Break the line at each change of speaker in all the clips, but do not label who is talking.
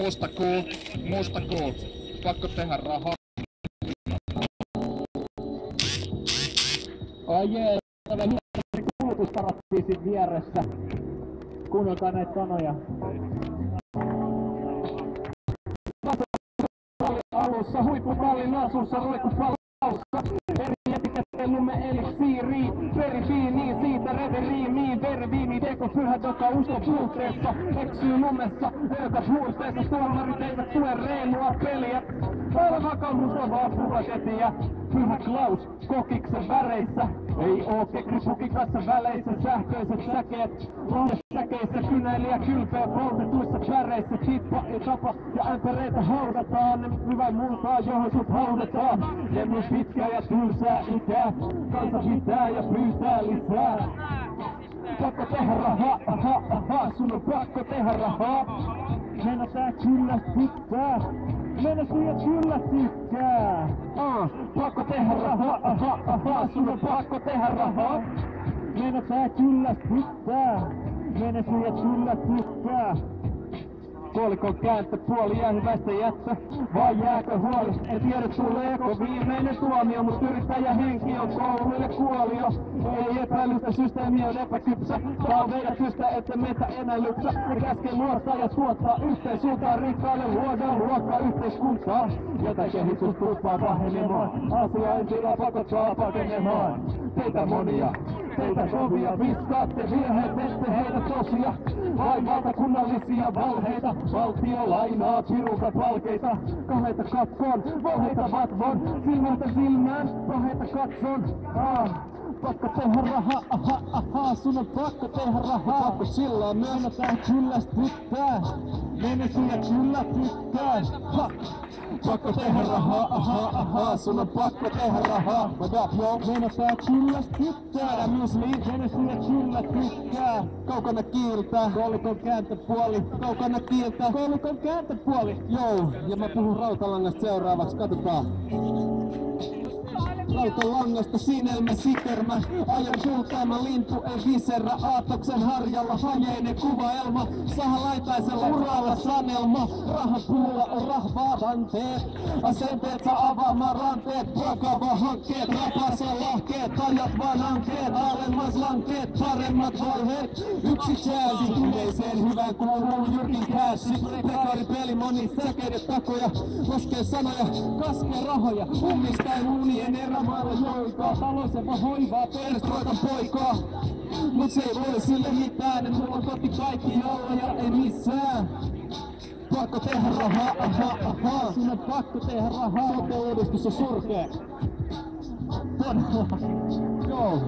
Musta cool. Pakko tehdä rahaa.
Ai jee, kulutustarottiin sit vieressä. Kuunnelkaa näitä sanoja. Alussa huippupallin asussa roikkupallaussa. Eri etikettelumme eliksiiri. Verifiini siitä reveriimiin. Veriviini teko pyhät, joka usko puutteessa. Eksyy lumessa, öökä puutteessa. Tuomarit eivät tue reilua peliä. Täällä vakaumuslavaa puhaketiä. Pyhä Klaus kokiksen väreissä. Ei oo kekripukikassa väleissä. Sähköiset säkeet. Säkeissä kynäilijä kylpeä poltetuissa väreissä. Tippa ei tapa ja ämpäreitä haudataan. Ne hyvä multaa johon sut haudataan. Lemmy pitkä ja tylsää ikää. Kansa pitää ja pyytää lisää. Pakko tehdä rahaa, sun on pakko tehdä rahaa. Mennä tää kyllä tykkää. Mennä syö kyllä tykkää. Pakko tehdä rahaa, sun on pakko tehdä rahaa. Mennä tää kyllä tykkää. Mennä syö kyllä tykkää. Koolikon kääntöpuoli jää hyvästä jättö, vai jääkö huoli? En tiedä tuleeko viimeinen tuomio, mut yrittäjähenki on kouluille kuolio. Ei epäilystä, systeemi on epäkypsä. Tää on vedätystä, ette meitä enää lypsä. Ja käskee nuorta ja tuottaa yhteen suuntaan. Rikkaille luodaan luokkaa yhteiskuntaa, jota kehitys tuppaa pahenemaan. Asia ei tila pakottaa pakenemaan. Teitä monia, teitä kovia, viskaatte virheet, ette heitä tosia. Vai valtakunnallisia valheita, valtio lainaa pirukat valkeita. Kaheita katkoon, valheita vatvon, silmältä silmään, paheita katson. Pakko tehdä rahaa, sun on pakko tehdä rahaa. Pakko chillaa, myönnetään kyllästyttää. Menestyjä kyllä tykkää. Pakko tehdä rahaa, sun on pakko tehdä rahaa. Menestyjä kyllästyttää. Tää mysli, menestyjä kyllä tykkää. Kaukana kiiltää, koolikon kääntöpuoli. Kaukana kiiltää, koolikon kääntöpuoli. Joo, ja mä puhun Rautalangasta seuraavaksi, katsotaan. Rautalangasta sinelmä sitermä. Ajan kultaama lintu ei viserrä. Aatoksen harjalla hajeinen kuvaelma. Sahalaitaisella uralla sanelma. Rahapuulla on rahvaa vanteet. Asenteet saa avaamaan ranteet. Vakava hankkeet, rapas ja lahkeet. Ajat vaan ankeet, alemmas lankeet. Paremmat valheet, yksi chance. Yleiseen hyvään kuuluu Jyrkin käsi. Prekaari peli, moni säkeiden takoja. Laskee sanoja, kaskee rahoja. Ummistain unien erämaalla joikaa. Taloisema hoivaa, perustroitan poikaa. Mut se ei voi sille mitään. Mulla on koti kaikki alla ja ei missään. Pakko tehdä rahaa, sun on pakko tehdä rahaa. Sote-uudistus on surkee. Todella. Joo.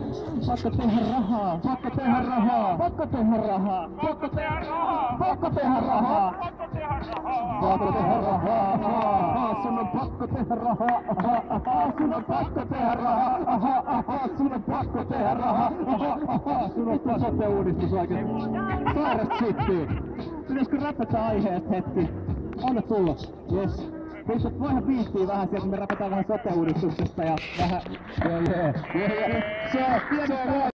Pakko tehdä rahaa, pakko tehdä rahaa, pakko tehdä rahaa, pakko tehdä rahaa, pakko tehdä rahaa, pakko tehdä rahaa, pakko tehdä rahaa, sun on pakko tehdä rahaa, sun on pakko tehdä rahaa, sun on pakko tehdä rahaa, sun on tuo sote-uudistus oikeesti. Sairas shittiin. Pitäisikö räpätä aiheesta hetki? Anna tulla. Jes. Voihan viihtyä vähän sieltä, me räpätään vähän sote-uudistuksesta ja vähän... Se on pieni